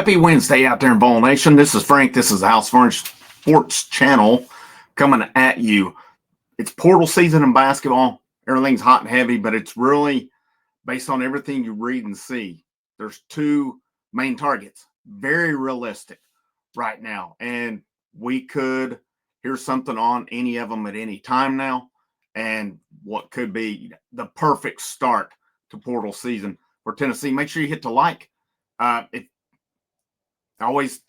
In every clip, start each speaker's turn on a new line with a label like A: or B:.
A: Happy Wednesday out there in Vol Nation. This is Frank. This is the House Furnished Sports Channel coming at you. It's portal season in basketball. Everything's hot and heavy, but it's really based on everything you read and see. There's two main targets, very realistic right now. And we could hear something on any of them at any time now. And what could be the perfect start to portal season for Tennessee. Make sure you hit the like. I always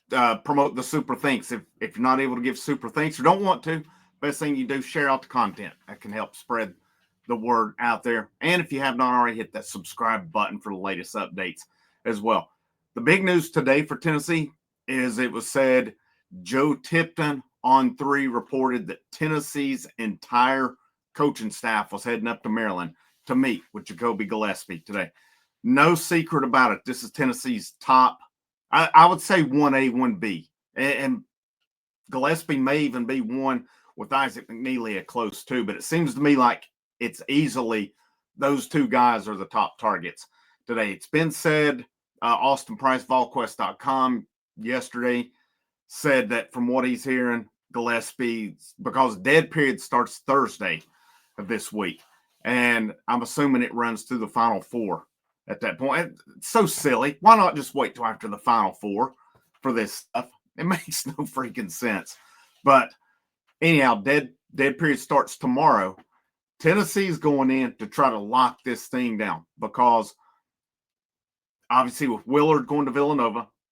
A: promote the super thanks. If you're not able to give super thanks or don't want to, best thing you do, share out the content. That can help spread the word out there. And if you have not already, hit that subscribe button for the latest updates as well. The big news today for Tennessee is it was said Joe Tipton on 3 reported that Tennessee's entire coaching staff was heading up to Maryland to meet with Ja'kobi Gillespie today. No secret about it. This is Tennessee's top, I would say 1A, 1B. And Gillespie may even be one with Isaac McNeely at close too. But it seems to me like it's easily those two guys are the top targets today. It's been said, Austin Price, VolQuest.com yesterday said that from what he's hearing, Gillespie, because dead period starts Thursday of this week. And I'm assuming it runs through the Final Four at that point. It's so silly. Why not just wait till after the Final Four for this stuff? It makes no freaking sense. But anyhow, dead period starts tomorrow. Tennessee's going in to try to lock this thing down because obviously with Willard going to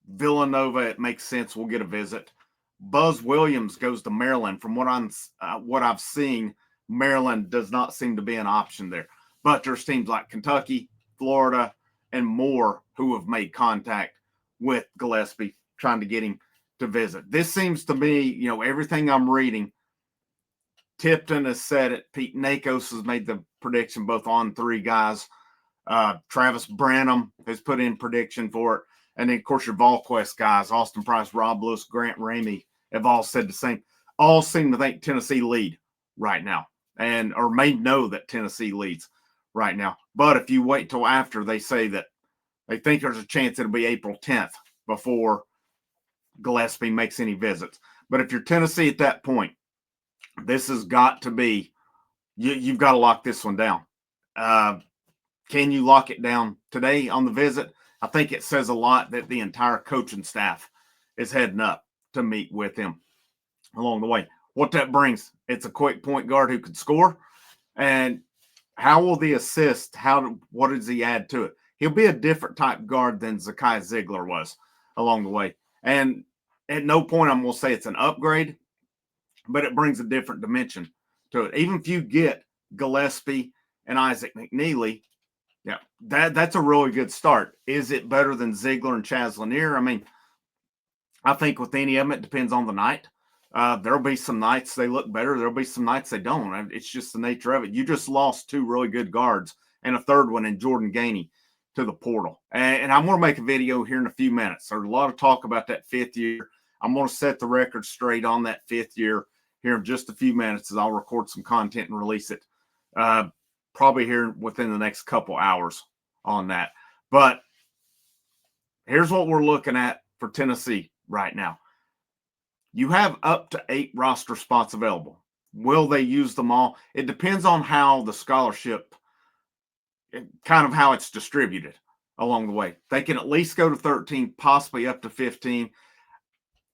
A: Villanova, it makes sense we'll get a visit. Buzz Williams goes to Maryland. From what I've seen, Maryland does not seem to be an option there. But there's teams like Kentucky, Florida, and more who have made contact with Gillespie trying to get him to visit. This seems to be, everything I'm reading. Tipton has said it. Pete Nakos has made the prediction both on 3 guys. Travis Branham has put in prediction for it. And then, of course, your VolQuest guys, Austin Price, Rob Lewis, Grant Ramey, have all said the same. All seem to think Tennessee lead right now or may know that Tennessee leads right now. But if you wait till after, they say that they think there's a chance it'll be April 10th before Gillespie makes any visits. But if you're Tennessee at that point, this has got to be, you've got to lock this one down. Can you lock it down today on the visit? I think it says a lot that the entire coaching staff is heading up to meet with him along the way. What that brings, it's a quick point guard who can score. And how will the assist, what does he add to it? He'll be a different type guard than Zakai Ziegler was along the way. And at no point I'm going to say it's an upgrade, but it brings a different dimension to it. Even if you get Gillespie and Isaac McNeely, yeah, that's a really good start. Is it better than Ziegler and Chaz Lanier? I mean, I think with any of them, it depends on the night. There'll be some nights they look better. There'll be some nights they don't. It's just the nature of it. You just lost 2 really good guards and a third one in Jordan Gainey to the portal. And I'm going to make a video here in a few minutes. There's a lot of talk about that 5th year. I'm going to set the record straight on that 5th year here in just a few minutes as I'll record some content and release it probably here within the next couple hours on that. But here's what we're looking at for Tennessee right now. You have up to 8 roster spots available. Will they use them all? It depends on how the scholarship, kind of how it's distributed along the way. They can at least go to 13, possibly up to 15.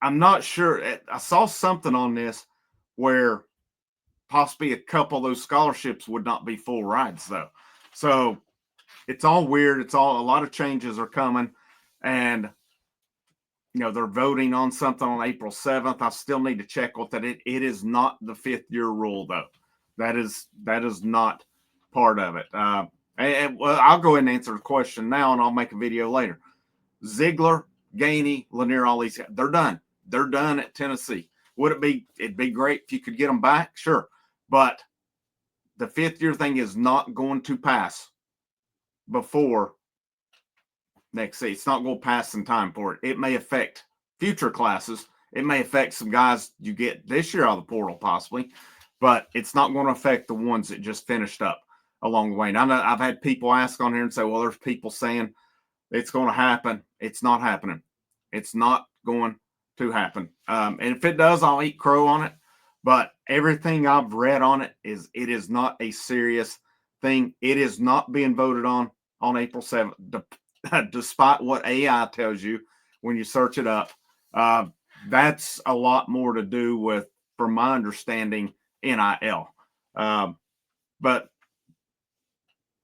A: I'm not sure. I saw something on this where possibly a couple of those scholarships would not be full rides, though. So it's all weird. A lot of changes are coming. And they're voting on something on April 7th. I still need to check what that is. It is not the 5th year rule, though. That is not part of it. Well, I'll go ahead and answer the question now, and I'll make a video later. Ziegler, Gainey, Lanier, all these guys, they're done. They're done at Tennessee. It'd be great if you could get them back? Sure. But the 5th year thing is not going to pass before next season. It's not going to pass in time for it. It may affect future classes. It may affect some guys you get this year out of the portal possibly, but it's not going to affect the ones that just finished up along the way. Now, I've had people ask on here and say, well, there's people saying it's going to happen. It's not happening. It's not going to happen. And if it does, I'll eat crow on it. But everything I've read on it is not a serious thing. It is not being voted on April 7th, despite what AI tells you when you search it up. That's a lot more to do with, from my understanding, NIL. But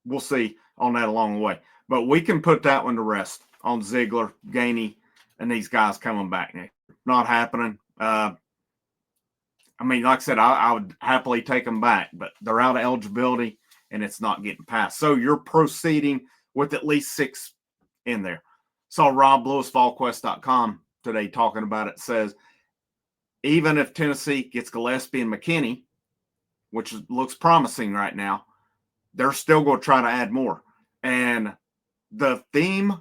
A: we'll see on that along the way. But we can put that one to rest on Ziegler, Gainey, and these guys coming back next year. Not happening. I mean, like I said, I would happily take them back, but they're out of eligibility and it's not getting passed. So you're proceeding with at least 6 in there. Saw Rob Lewis, VolQuest.com today talking about it. Says, even if Tennessee gets Gillespie and McKinney, which looks promising right now, they're still going to try to add more. And the theme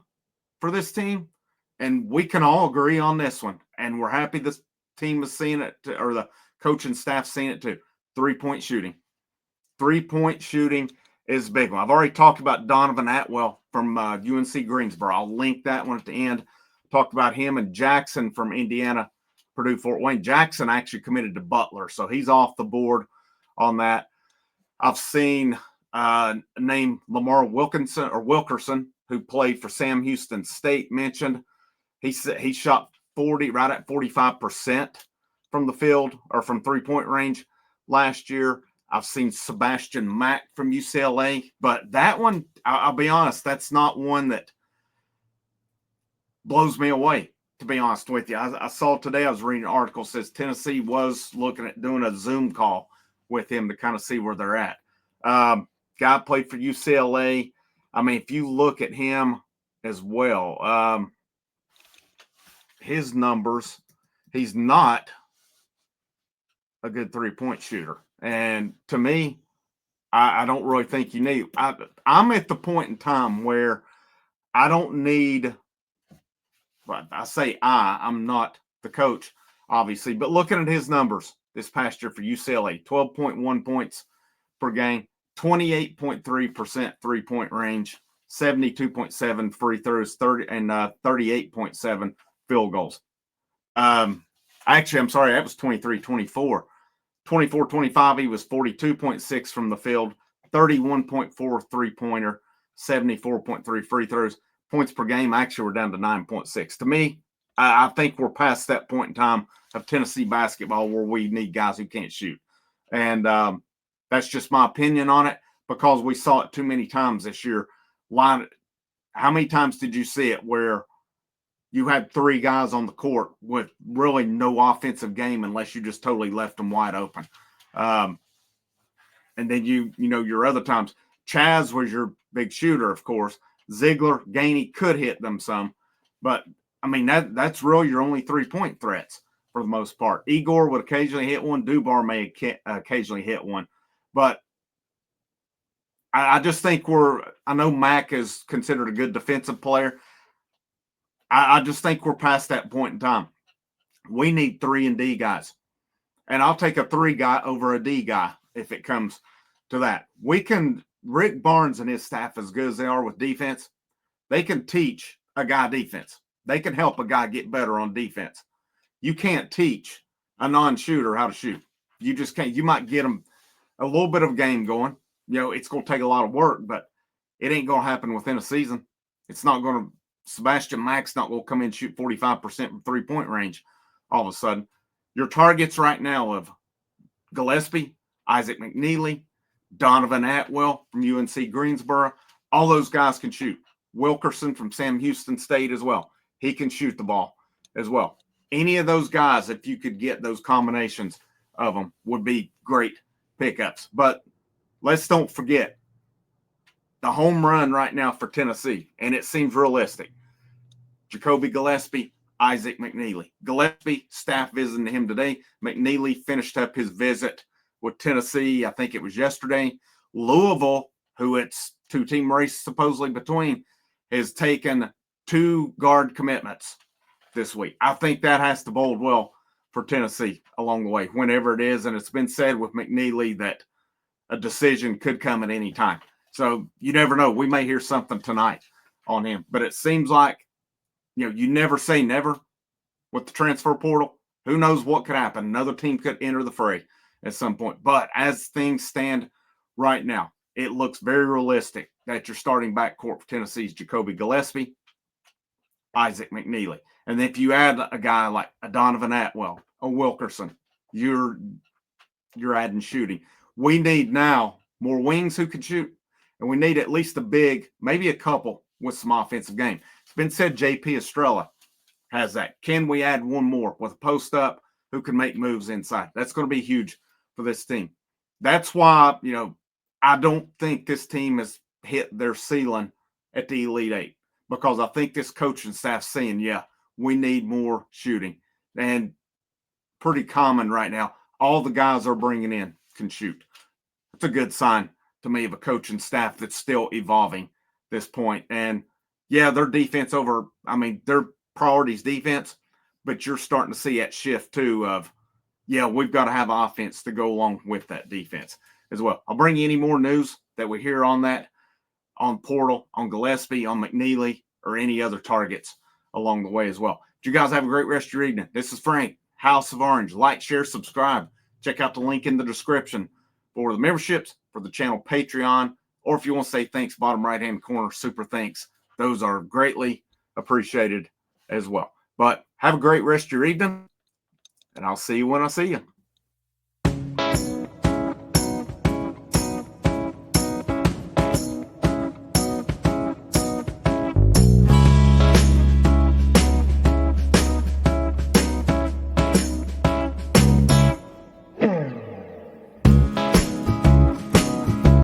A: for this team, and we can all agree on this one, and we're happy this team is seeing it, or the coaching staff seeing it too, 3-point shooting. 3-point shooting is a big one. I've already talked about Donovan Atwell from UNC Greensboro. I'll link that one at the end. Talked about him and Jackson from Indiana, Purdue, Fort Wayne. Jackson actually committed to Butler, so he's off the board on that. I've seen named Lamar Wilkerson, who played for Sam Houston State, mentioned. He shot right at 45% from the field or from 3-point range last year. I've seen Sebastian Mack from UCLA, but that one, I'll be honest, that's not one that blows me away, to be honest with you. I saw today, I was reading an article that says Tennessee was looking at doing a Zoom call with him to kind of see where they're at. Guy played for UCLA. I mean, if you look at him as well, his numbers, he's not a good 3-point shooter. And to me, I don't really think you need. I'm at the point in time where I don't need. But I say I'm not the coach, obviously. But looking at his numbers this past year for UCLA, 12.1 points per game, 28.3% 3-point range, 72.7 free throws, 38.7 field goals. Actually, I'm sorry, that was 23-24. 24-25, he was 42.6 from the field, 31.4 3-pointer, 74.3 free throws. Points per game actually were down to 9.6. To me, I think we're past that point in time of Tennessee basketball where we need guys who can't shoot. And that's just my opinion on it because we saw it too many times this year. How many times did you see it where you had 3 guys on the court with really no offensive game unless you just totally left them wide open? And then your other times, Chaz was your big shooter, of course. Ziegler, Gainey could hit them some, but I mean that's really your only 3-point threats for the most part. Igor would occasionally hit one. Dubar may occasionally hit one, but I just think I know Mack is considered a good defensive player. I just think we're past that point in time. We need 3 and D guys, and I'll take a 3 guy over a D guy if it comes to that. Rick Barnes and his staff, as good as they are with defense, they can teach a guy defense. They can help a guy get better on defense. You can't teach a non-shooter how to shoot. You just can't. You might get them a little bit of game going. It's going to take a lot of work, but it ain't going to happen within a season. It's not going to. Sebastian Mack's not going to come in and shoot 45% from 3-point range all of a sudden. Your targets right now of Gillespie, Isaac McNeely, Donovan Atwell from UNC Greensboro, all those guys can shoot. Wilkerson from Sam Houston State as well. He can shoot the ball as well. Any of those guys, if you could get those combinations of them, would be great pickups. But let's don't forget the home run right now for Tennessee, and it seems realistic. Ja'kobi Gillespie, Isaac McNeely. Gillespie, staff visiting him today. McNeely finished up his visit with Tennessee, I think it was yesterday. Louisville, who it's 2-team race supposedly between, has taken 2 guard commitments this week. I think that has to bode well for Tennessee along the way, whenever it is. And it's been said with McNeely that a decision could come at any time. So you never know. We may hear something tonight on him. But it seems like you never say never with the transfer portal. Who knows what could happen? Another team could enter the fray at some point. But as things stand right now, it looks very realistic that your starting backcourt for Tennessee's Ja'kobi Gillespie, Isaac McNeely. And if you add a guy like a Donovan Atwell, a Wilkerson, you're adding shooting. We need now more wings who can shoot, and we need at least a big, maybe a couple with some offensive game. It's been said JP Estrella has that. Can we add one more with a post up who can make moves inside? That's going to be huge for this team. That's why, I don't think this team has hit their ceiling at the Elite Eight, because I think this coaching staff's saying, we need more shooting. And pretty common right now, all the guys they're bringing in can shoot. It's a good sign to me of a coaching staff that's still evolving at this point. And their defense their priorities defense, but you're starting to see that shift too of, we've got to have offense to go along with that defense as well. I'll bring you any more news that we hear on that, on portal, on Gillespie, on McNeely, or any other targets along the way as well. But you guys have a great rest of your evening. This is Frank, House of Orange. Like, share, subscribe. Check out the link in the description for the memberships, for the channel Patreon, or if you want to say thanks, bottom right-hand corner, super thanks. Those are greatly appreciated as well. But have a great rest of your evening, and I'll see you when I see you.